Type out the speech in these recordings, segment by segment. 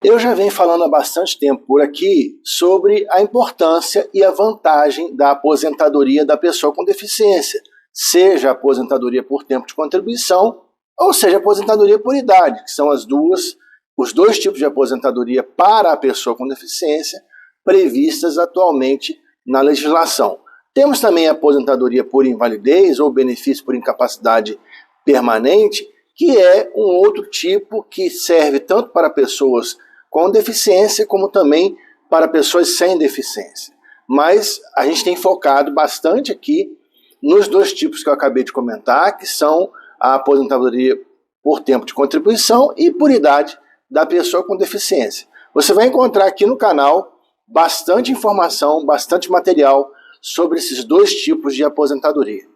Eu já venho falando há bastante tempo por aqui sobre a importância e a vantagem da aposentadoria da pessoa com deficiência, seja a aposentadoria por tempo de contribuição ou seja a aposentadoria por idade, que são os dois tipos de aposentadoria para a pessoa com deficiência previstas atualmente na legislação. Temos também a aposentadoria por invalidez ou benefício por incapacidade permanente, que é um outro tipo que serve tanto para pessoas com deficiência como também para pessoas sem deficiência. Mas a gente tem focado bastante aqui nos dois tipos que eu acabei de comentar, que são a aposentadoria por tempo de contribuição e por idade da pessoa com deficiência. Você vai encontrar aqui no canal bastante informação, bastante material sobre esses dois tipos de aposentadoria.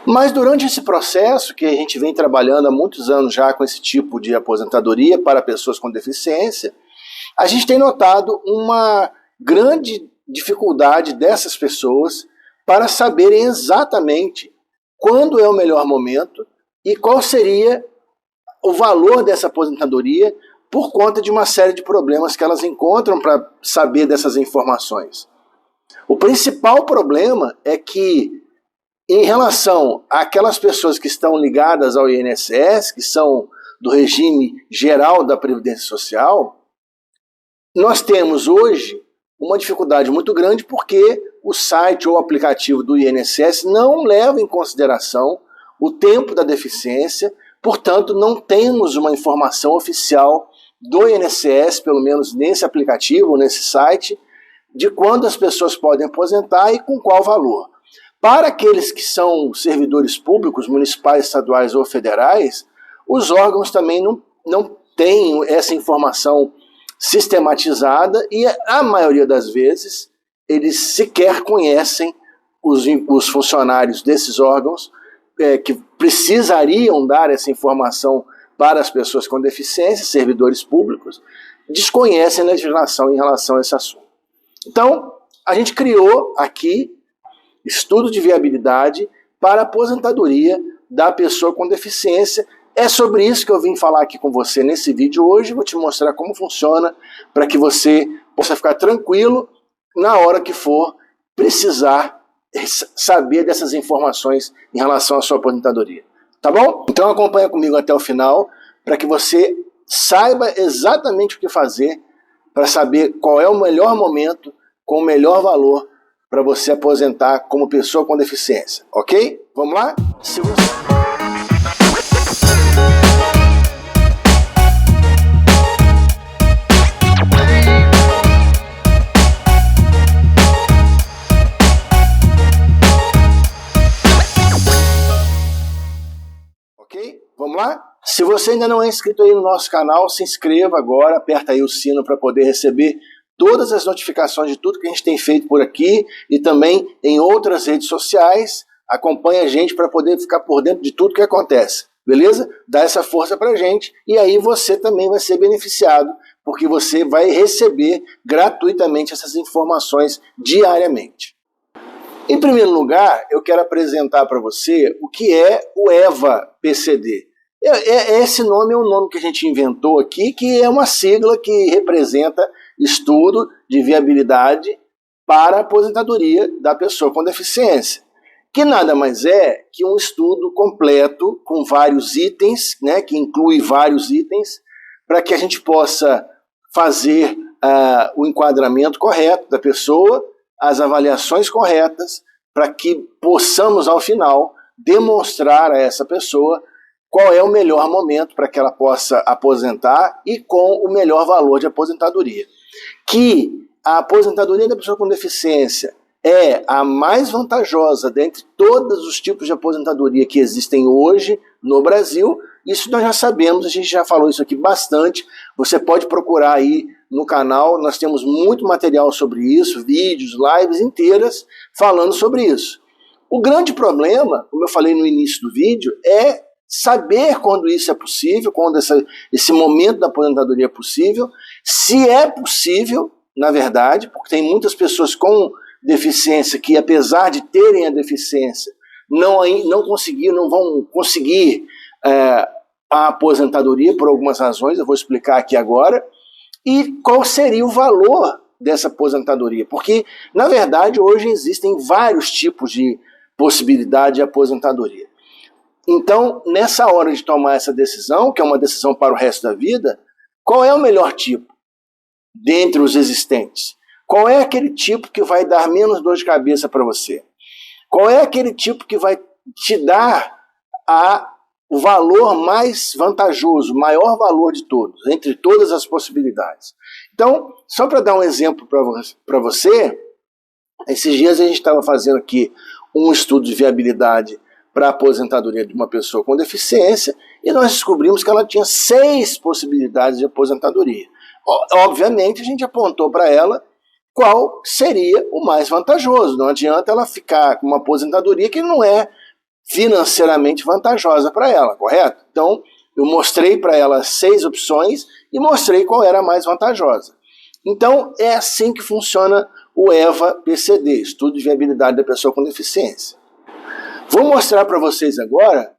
Mas durante esse processo, que a gente vem trabalhando há muitos anos já com esse tipo de aposentadoria para pessoas com deficiência, a gente tem notado uma grande dificuldade dessas pessoas para saberem exatamente quando é o melhor momento e qual seria o valor dessa aposentadoria por conta de uma série de problemas que elas encontram para saber dessas informações. O principal problema é que, em relação àquelas pessoas que estão ligadas ao INSS, que são do regime geral da Previdência Social, nós temos hoje uma dificuldade muito grande porque o site ou o aplicativo do INSS não leva em consideração o tempo da deficiência, portanto não temos uma informação oficial do INSS, pelo menos nesse aplicativo, nesse site, de quando as pessoas podem aposentar e com qual valor. Para aqueles que são servidores públicos, municipais, estaduais ou federais, os órgãos também não têm essa informação sistematizada e, a maioria das vezes, eles sequer conhecem os funcionários desses órgãos que precisariam dar essa informação para as pessoas com deficiência, servidores públicos, desconhecem a legislação em relação a esse assunto. Então, a gente criou aqui estudo de viabilidade para a aposentadoria da pessoa com deficiência. É sobre isso que eu vim falar aqui com você nesse vídeo hoje. Vou te mostrar como funciona para que você possa ficar tranquilo na hora que for precisar saber dessas informações em relação à sua aposentadoria. Tá bom? Então acompanha comigo até o final para que você saiba exatamente o que fazer para saber qual é o melhor momento com o melhor valor para você aposentar como pessoa com deficiência, ok? Vamos lá? Segura. Ok? Vamos lá? Se você ainda não é inscrito aí no nosso canal, se inscreva agora, aperta aí o sino para poder receber todas as notificações de tudo que a gente tem feito por aqui e também em outras redes sociais. Acompanhe a gente para poder ficar por dentro de tudo que acontece, beleza? Dá essa força para a gente e aí você também vai ser beneficiado, porque você vai receber gratuitamente essas informações diariamente. Em primeiro lugar, eu quero apresentar para você o que é o EVA-PCD. Esse nome é um nome que a gente inventou aqui, que é uma sigla que representa estudo de viabilidade para a aposentadoria da pessoa com deficiência, que nada mais é que um estudo completo com vários itens, né, que inclui vários itens, para que a gente possa fazer o enquadramento correto da pessoa, as avaliações corretas, para que possamos, ao final, demonstrar a essa pessoa qual é o melhor momento para que ela possa aposentar e com o melhor valor de aposentadoria. Que a aposentadoria da pessoa com deficiência é a mais vantajosa dentre todos os tipos de aposentadoria que existem hoje no Brasil. Isso nós já sabemos, a gente já falou isso aqui bastante. Você pode procurar aí no canal, nós temos muito material sobre isso, vídeos, lives inteiras falando sobre isso. O grande problema, como eu falei no início do vídeo, é saber quando isso é possível, quando esse momento da aposentadoria é possível, se é possível, na verdade, porque tem muitas pessoas com deficiência que, apesar de terem a deficiência, não vão conseguir a aposentadoria por algumas razões, eu vou explicar aqui agora, e qual seria o valor dessa aposentadoria. Porque, na verdade, hoje existem vários tipos de possibilidade de aposentadoria. Então, nessa hora de tomar essa decisão, que é uma decisão para o resto da vida, qual é o melhor tipo dentre os existentes? Qual é aquele tipo que vai dar menos dor de cabeça para você? Qual é aquele tipo que vai te dar o valor mais vantajoso, o maior valor de todos, entre todas as possibilidades? Então, só para dar um exemplo para você, esses dias a gente estava fazendo aqui um estudo de viabilidade para a aposentadoria de uma pessoa com deficiência e nós descobrimos que ela tinha 6 possibilidades de aposentadoria. Obviamente, a gente apontou para ela qual seria o mais vantajoso. Não adianta ela ficar com uma aposentadoria que não é financeiramente vantajosa para ela, correto? Então, eu mostrei para ela 6 opções e mostrei qual era a mais vantajosa. Então, é assim que funciona o EVA-PCD, Estudo de Viabilidade da Pessoa com Deficiência. Vou mostrar para vocês agora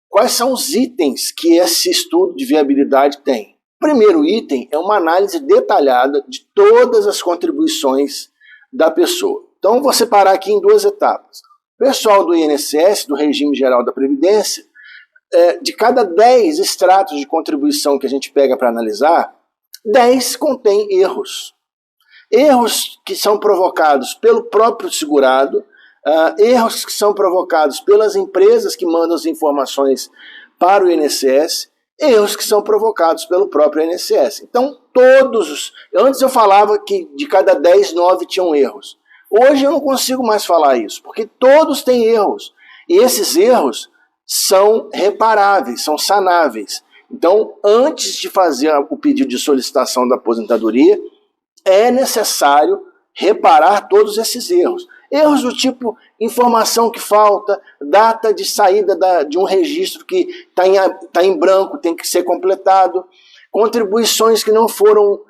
quais são os itens que esse estudo de viabilidade tem. O primeiro item é uma análise detalhada de todas as contribuições da pessoa. Então, vou separar aqui em 2 etapas. O pessoal do INSS, do Regime Geral da Previdência, de cada 10 extratos de contribuição que a gente pega para analisar, 10 contém erros. Erros que são provocados pelo próprio segurado, erros que são provocados pelas empresas que mandam as informações para o INSS, erros que são provocados pelo próprio INSS. Então, antes eu falava que de cada 10, 9 tinham erros. Hoje eu não consigo mais falar isso, porque todos têm erros. E esses erros são reparáveis, são sanáveis. Então, antes de fazer o pedido de solicitação da aposentadoria, é necessário reparar todos esses erros. Erros do tipo informação que falta, data de saída de um registro que está em branco, tem que ser completado, contribuições que não foram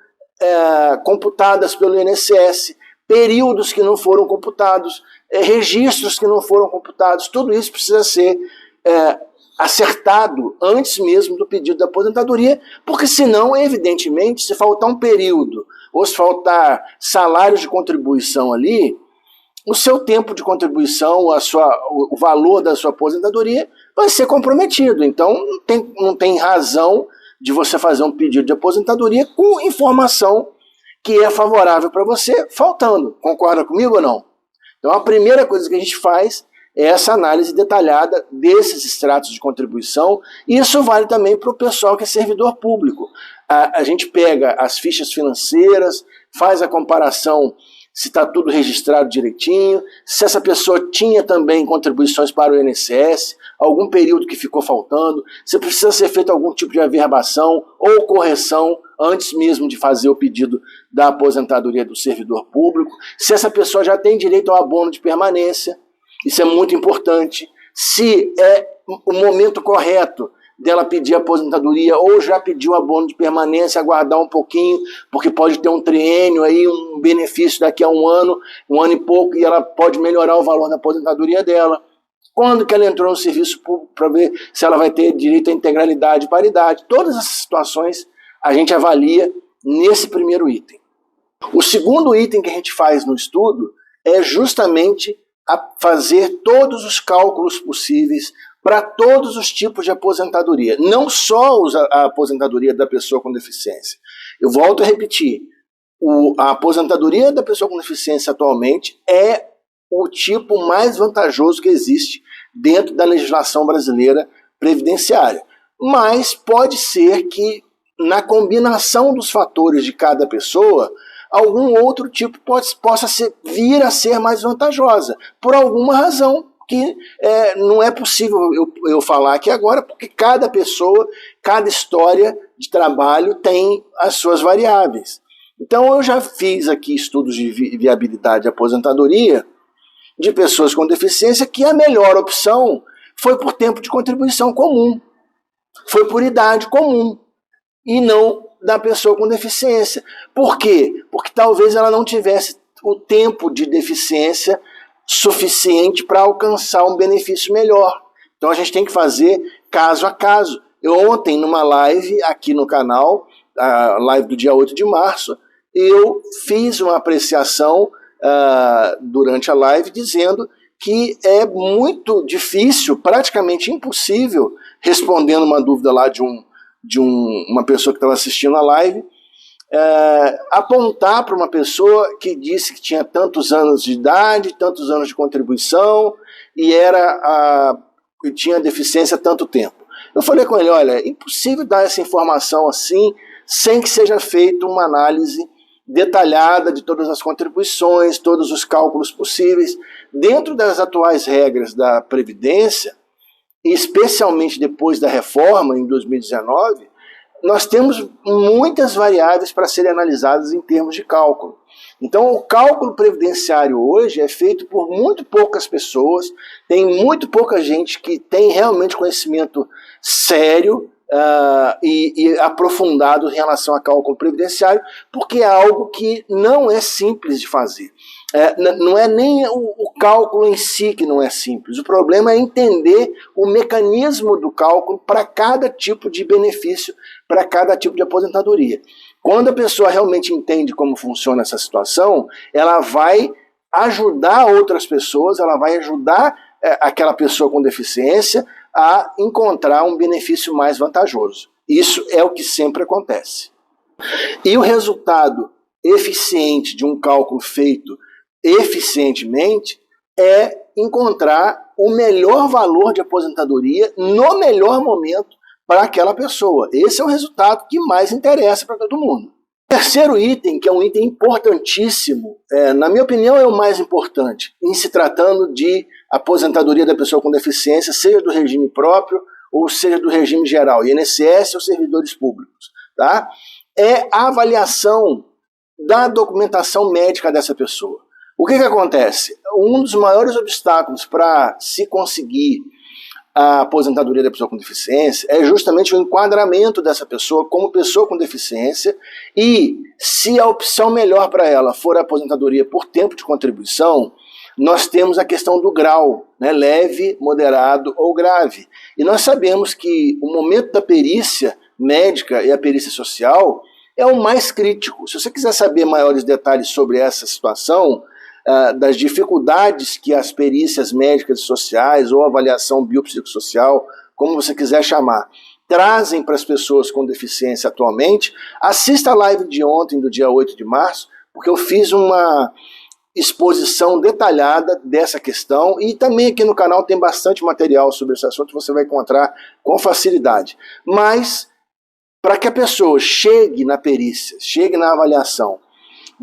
computadas pelo INSS, períodos que não foram computados, registros que não foram computados, tudo isso precisa ser acertado antes mesmo do pedido da aposentadoria, porque senão, evidentemente, se faltar um período ou se faltar salários de contribuição ali, o seu tempo de contribuição, o valor da sua aposentadoria vai ser comprometido. Então, não tem razão de você fazer um pedido de aposentadoria com informação que é favorável para você, faltando. Concorda comigo ou não? Então, a primeira coisa que a gente faz é essa análise detalhada desses extratos de contribuição, e isso vale também para o pessoal que é servidor público. A gente pega as fichas financeiras, faz a comparação se está tudo registrado direitinho, se essa pessoa tinha também contribuições para o INSS, algum período que ficou faltando, se precisa ser feito algum tipo de averbação ou correção antes mesmo de fazer o pedido da aposentadoria do servidor público, se essa pessoa já tem direito ao abono de permanência, isso é muito importante, se é o momento correto dela pedir aposentadoria ou já pediu abono de permanência, aguardar um pouquinho, porque pode ter um triênio aí, um benefício daqui a um ano e pouco, e ela pode melhorar o valor da aposentadoria dela. Quando que ela entrou no serviço público para ver se ela vai ter direito à integralidade e paridade. Todas essas situações a gente avalia nesse primeiro item. O segundo item que a gente faz no estudo é justamente fazer todos os cálculos possíveis para todos os tipos de aposentadoria, não só a aposentadoria da pessoa com deficiência. Eu volto a repetir, a aposentadoria da pessoa com deficiência atualmente é o tipo mais vantajoso que existe dentro da legislação brasileira previdenciária. Mas pode ser que, na combinação dos fatores de cada pessoa, algum outro tipo possa vir a ser mais vantajosa, por alguma razão que não é possível eu falar aqui agora, porque cada pessoa, cada história de trabalho tem as suas variáveis. Então eu já fiz aqui estudos de viabilidade de aposentadoria de pessoas com deficiência que a melhor opção foi por tempo de contribuição comum, foi por idade comum, e não da pessoa com deficiência. Por quê? Porque talvez ela não tivesse o tempo de deficiência suficiente para alcançar um benefício melhor. Então a gente tem que fazer caso a caso. Eu ontem, numa live aqui no canal, a live do dia 8 de março, eu fiz uma apreciação durante a live dizendo que é muito difícil, praticamente impossível, respondendo uma dúvida lá de uma pessoa que estava assistindo a live, apontar para uma pessoa que disse que tinha tantos anos de idade, tantos anos de contribuição e tinha deficiência há tanto tempo. Eu falei com ele, olha, é impossível dar essa informação assim, sem que seja feita uma análise detalhada de todas as contribuições, todos os cálculos possíveis. Dentro das atuais regras da Previdência, e especialmente depois da reforma, em 2019, nós temos muitas variáveis para serem analisadas em termos de cálculo. Então, o cálculo previdenciário hoje é feito por muito poucas pessoas, tem muito pouca gente que tem realmente conhecimento sério e aprofundado em relação a cálculo previdenciário, porque é algo que não é simples de fazer. Não é nem o cálculo em si que não é simples, o problema é entender o mecanismo do cálculo para cada tipo de benefício, para cada tipo de aposentadoria. Quando a pessoa realmente entende como funciona essa situação, ela vai ajudar outras pessoas, ela vai ajudar aquela pessoa com deficiência a encontrar um benefício mais vantajoso. Isso é o que sempre acontece. E o resultado eficiente de um cálculo feito eficientemente é encontrar o melhor valor de aposentadoria no melhor momento para aquela pessoa. Esse é o resultado que mais interessa para todo mundo. Terceiro item, que é um item importantíssimo, na minha opinião é o mais importante, em se tratando de aposentadoria da pessoa com deficiência, seja do regime próprio ou seja do regime geral, INSS ou servidores públicos, tá? É a avaliação da documentação médica dessa pessoa. O que acontece? Um dos maiores obstáculos para se conseguir a aposentadoria da pessoa com deficiência é justamente o enquadramento dessa pessoa como pessoa com deficiência, e se a opção melhor para ela for a aposentadoria por tempo de contribuição, nós temos a questão do grau, né, leve, moderado ou grave. E nós sabemos que o momento da perícia médica e a perícia social é o mais crítico. Se você quiser saber maiores detalhes sobre essa situação, das dificuldades que as perícias médicas e sociais ou avaliação biopsicossocial, como você quiser chamar, trazem para as pessoas com deficiência atualmente, assista a live de ontem, do dia 8 de março, porque eu fiz uma exposição detalhada dessa questão, e também aqui no canal tem bastante material sobre esse assunto, você vai encontrar com facilidade. Mas, para que a pessoa chegue na perícia, chegue na avaliação,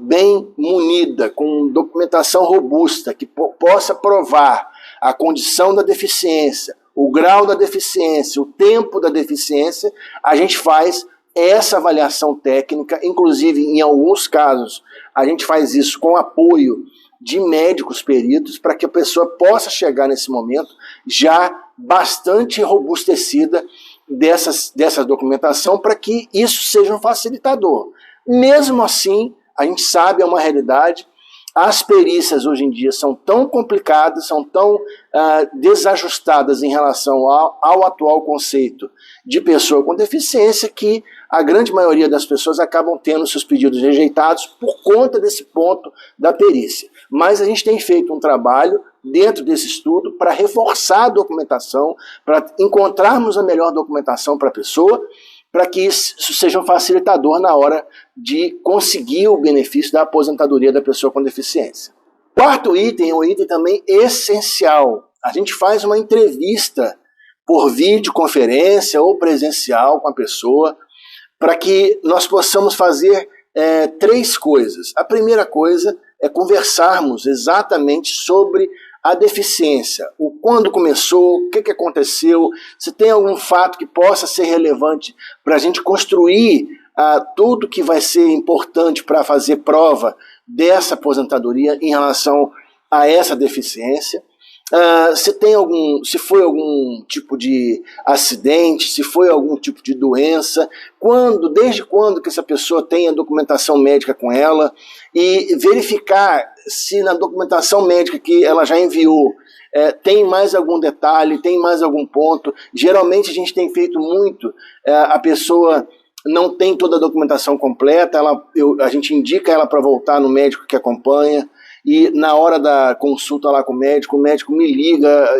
bem munida, com documentação robusta, que possa provar a condição da deficiência, o grau da deficiência, o tempo da deficiência, a gente faz essa avaliação técnica, inclusive em alguns casos a gente faz isso com apoio de médicos peritos, para que a pessoa possa chegar nesse momento já bastante robustecida dessa documentação, para que isso seja um facilitador. Mesmo assim, a gente sabe, é uma realidade, as perícias hoje em dia são tão complicadas, são tão desajustadas em relação ao atual conceito de pessoa com deficiência, que a grande maioria das pessoas acabam tendo seus pedidos rejeitados por conta desse ponto da perícia. Mas a gente tem feito um trabalho dentro desse estudo para reforçar a documentação, para encontrarmos a melhor documentação para a pessoa, para que isso seja um facilitador na hora de conseguir o benefício da aposentadoria da pessoa com deficiência. Quarto item é um item também essencial. A gente faz uma entrevista por videoconferência ou presencial com a pessoa, para que nós possamos fazer três coisas. A primeira coisa é conversarmos exatamente sobre a deficiência, quando começou, o que aconteceu, se tem algum fato que possa ser relevante para a gente construir tudo que vai ser importante para fazer prova dessa aposentadoria em relação a essa deficiência. Se foi algum tipo de acidente, se foi algum tipo de doença, desde quando que essa pessoa tem a documentação médica com ela, e verificar se na documentação médica que ela já enviou tem mais algum detalhe, tem mais algum ponto. Geralmente a gente tem feito muito a pessoa não tem toda a documentação completa, a gente indica ela para voltar no médico que acompanha, e na hora da consulta lá com o médico me liga,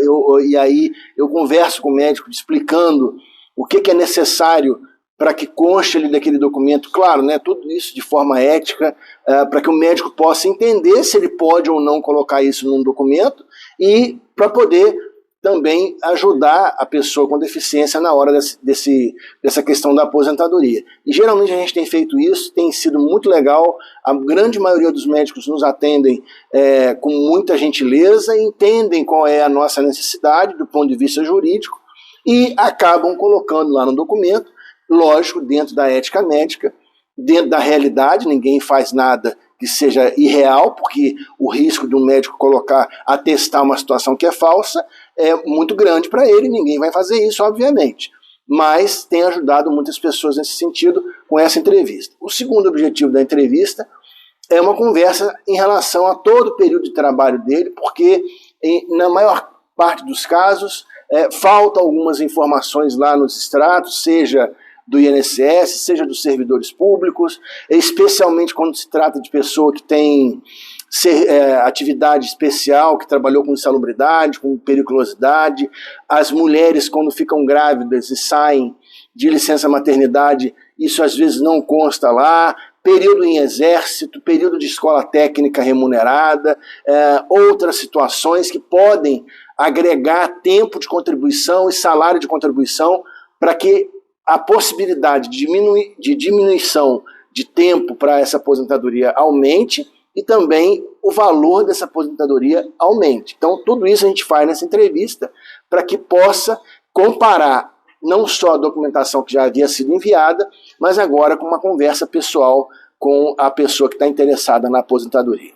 e aí eu converso com o médico explicando o que é necessário para que conste ali daquele documento, claro, né, tudo isso de forma ética, para que o médico possa entender se ele pode ou não colocar isso num documento, e para poder também ajudar a pessoa com deficiência na hora dessa questão da aposentadoria. E geralmente a gente tem feito isso, tem sido muito legal, a grande maioria dos médicos nos atendem com muita gentileza, entendem qual é a nossa necessidade do ponto de vista jurídico e acabam colocando lá no documento, lógico, dentro da ética médica, dentro da realidade, ninguém faz nada que seja irreal, porque o risco de um médico atestar uma situação que é falsa é muito grande para ele, ninguém vai fazer isso, obviamente. Mas tem ajudado muitas pessoas nesse sentido com essa entrevista. O segundo objetivo da entrevista é uma conversa em relação a todo o período de trabalho dele, porque na maior parte dos casos faltam algumas informações lá nos extratos, seja do INSS, seja dos servidores públicos, especialmente quando se trata de pessoa que tem atividade especial, que trabalhou com insalubridade, com periculosidade, as mulheres quando ficam grávidas e saem de licença maternidade, isso às vezes não consta lá, período em exército, período de escola técnica remunerada, outras situações que podem agregar tempo de contribuição e salário de contribuição para que a possibilidade de diminuição de tempo para essa aposentadoria aumente e também o valor dessa aposentadoria aumente. Então, tudo isso a gente faz nessa entrevista para que possa comparar não só a documentação que já havia sido enviada, mas agora com uma conversa pessoal com a pessoa que está interessada na aposentadoria.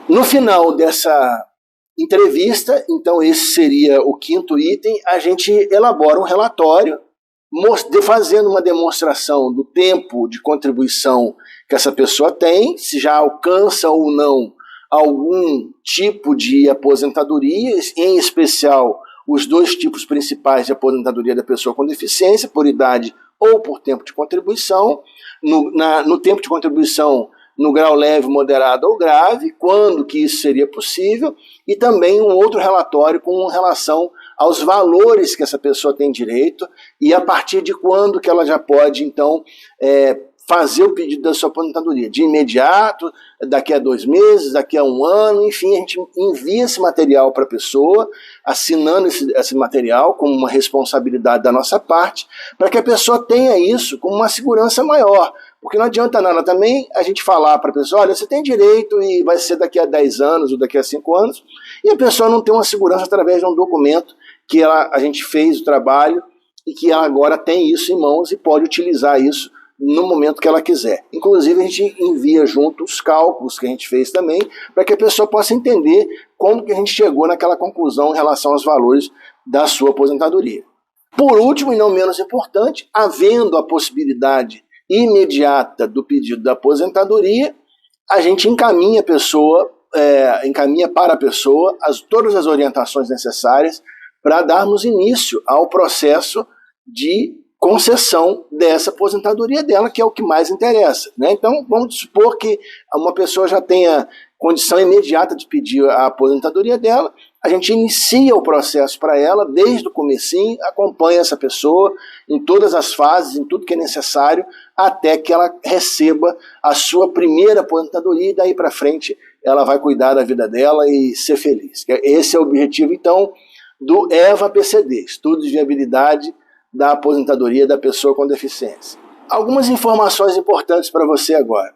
No final dessa entrevista, então esse seria o quinto item, a gente elabora um relatório fazendo uma demonstração do tempo de contribuição que essa pessoa tem, se já alcança ou não algum tipo de aposentadoria, em especial os dois tipos principais de aposentadoria da pessoa com deficiência, por idade ou por tempo de contribuição, no tempo de contribuição no grau leve, moderado ou grave, quando que isso seria possível, e também um outro relatório com relação aos valores que essa pessoa tem direito e a partir de quando que ela já pode, então, fazer o pedido da sua aposentadoria. De imediato, daqui a 2 meses, daqui a 1 ano, enfim, a gente envia esse material para a pessoa, assinando esse material como uma responsabilidade da nossa parte, para que a pessoa tenha isso como uma segurança maior. Porque não adianta nada também a gente falar para a pessoa, olha, você tem direito e vai ser daqui a 10 anos ou daqui a 5 anos, e a pessoa não tem uma segurança através de um documento que a gente fez o trabalho e que ela agora tem isso em mãos e pode utilizar isso no momento que ela quiser. Inclusive, a gente envia junto os cálculos que a gente fez também, para que a pessoa possa entender como que a gente chegou naquela conclusão em relação aos valores da sua aposentadoria. Por último, e não menos importante, havendo a possibilidade imediata do pedido da aposentadoria, a gente encaminha para a pessoa todas as orientações necessárias para darmos início ao processo de concessão dessa aposentadoria dela, que é o que mais interessa, né? Então, vamos supor que uma pessoa já tenha condição imediata de pedir a aposentadoria dela, a gente inicia o processo para ela desde o comecinho, acompanha essa pessoa em todas as fases, em tudo que é necessário, até que ela receba a sua primeira aposentadoria e daí para frente ela vai cuidar da vida dela e ser feliz. Esse é o objetivo, então, do EVA-PCD, Estudo de Viabilidade da Aposentadoria da Pessoa com Deficiência. Algumas informações importantes para você agora.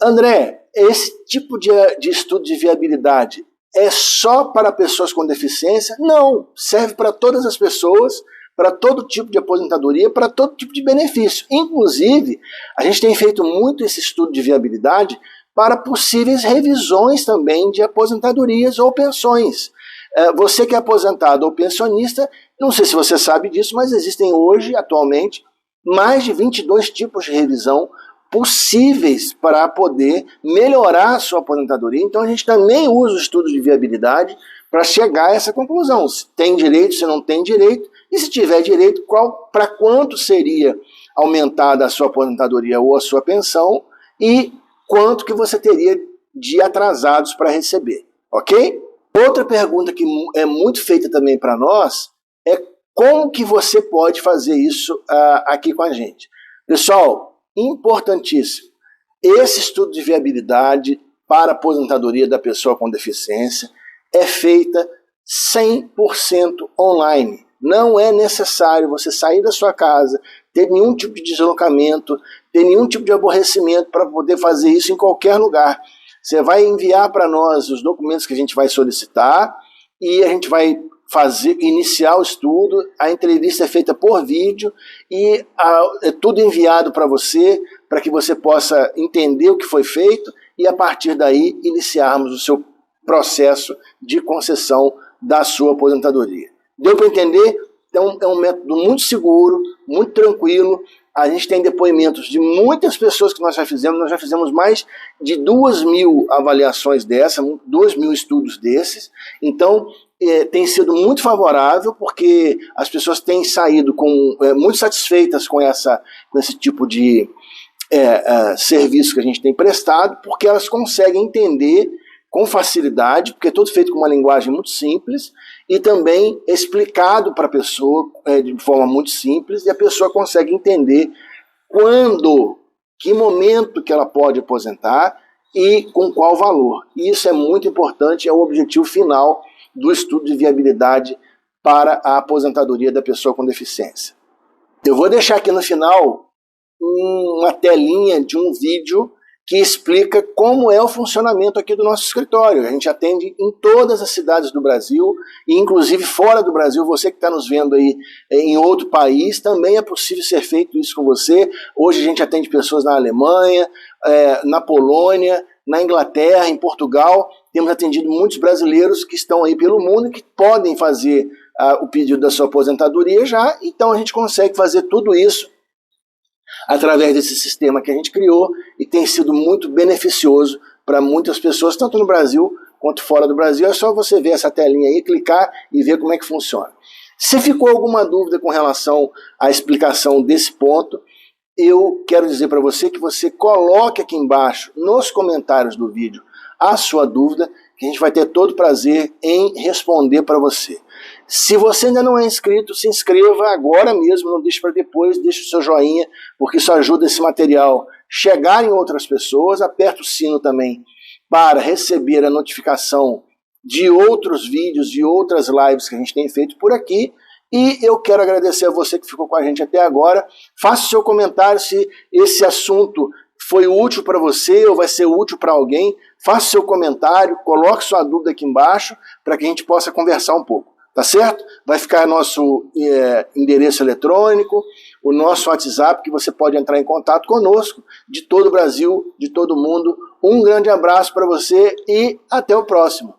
André, esse tipo de estudo de viabilidade é só para pessoas com deficiência? Não, serve para todas as pessoas, para todo tipo de aposentadoria, para todo tipo de benefício. Inclusive, a gente tem feito muito esse estudo de viabilidade para possíveis revisões também de aposentadorias ou pensões. Você que é aposentado ou pensionista, não sei se você sabe disso, mas existem hoje, atualmente, mais de 22 tipos de revisão possíveis para poder melhorar a sua aposentadoria. Então a gente também usa o estudo de viabilidade para chegar a essa conclusão. Se tem direito, se não tem direito, e se tiver direito, para quanto seria aumentada a sua aposentadoria ou a sua pensão e quanto que você teria de atrasados para receber, ok? Outra pergunta que é muito feita também para nós é como que você pode fazer isso aqui com a gente. Pessoal, importantíssimo, esse estudo de viabilidade para a aposentadoria da pessoa com deficiência é feita 100% online. Não é necessário você sair da sua casa, ter nenhum tipo de deslocamento, ter nenhum tipo de aborrecimento para poder fazer isso em qualquer lugar. Você vai enviar para nós os documentos que a gente vai solicitar e a gente vai iniciar o estudo, a entrevista é feita por vídeo e é tudo enviado para você, para que você possa entender o que foi feito e a partir daí iniciarmos o seu processo de concessão da sua aposentadoria. Deu para entender? Então é um método muito seguro, muito tranquilo. A gente tem depoimentos de muitas pessoas que nós já fizemos mais de 2.000 avaliações dessa, 2.000 estudos desses. Então tem sido muito favorável porque as pessoas têm saído muito satisfeitas com esse tipo de serviço que a gente tem prestado, porque elas conseguem entender com facilidade, porque é tudo feito com uma linguagem muito simples e também explicado para a pessoa de forma muito simples e a pessoa consegue entender quando, que momento que ela pode aposentar e com qual valor. E isso é muito importante, é o objetivo final do estudo de viabilidade para a aposentadoria da pessoa com deficiência. Eu vou deixar aqui no final uma telinha de um vídeo que explica como é o funcionamento aqui do nosso escritório. A gente atende em todas as cidades do Brasil, e inclusive fora do Brasil. Você que está nos vendo aí em outro país, também é possível ser feito isso com você. Hoje a gente atende pessoas na Alemanha, na Polônia, na Inglaterra, em Portugal. Temos atendido muitos brasileiros que estão aí pelo mundo e que podem fazer o pedido da sua aposentadoria já. Então a gente consegue fazer tudo isso através desse sistema que a gente criou e tem sido muito beneficioso para muitas pessoas, tanto no Brasil quanto fora do Brasil. É só você ver essa telinha aí, clicar e ver como é que funciona. Se ficou alguma dúvida com relação à explicação desse ponto, eu quero dizer para você que você coloque aqui embaixo, nos comentários do vídeo, a sua dúvida, que a gente vai ter todo prazer em responder para você. Se você ainda não é inscrito, se inscreva agora mesmo, não deixe para depois, deixe o seu joinha, porque isso ajuda esse material chegar em outras pessoas. Aperta o sino também para receber a notificação de outros vídeos e outras lives que a gente tem feito por aqui. E eu quero agradecer a você que ficou com a gente até agora. Faça o seu comentário se esse assunto foi útil para você ou vai ser útil para alguém. Faça o seu comentário, coloque sua dúvida aqui embaixo para que a gente possa conversar um pouco. Tá certo? Vai ficar nosso endereço eletrônico, o nosso WhatsApp, que você pode entrar em contato conosco, de todo o Brasil, de todo o mundo. Um grande abraço para você e até o próximo.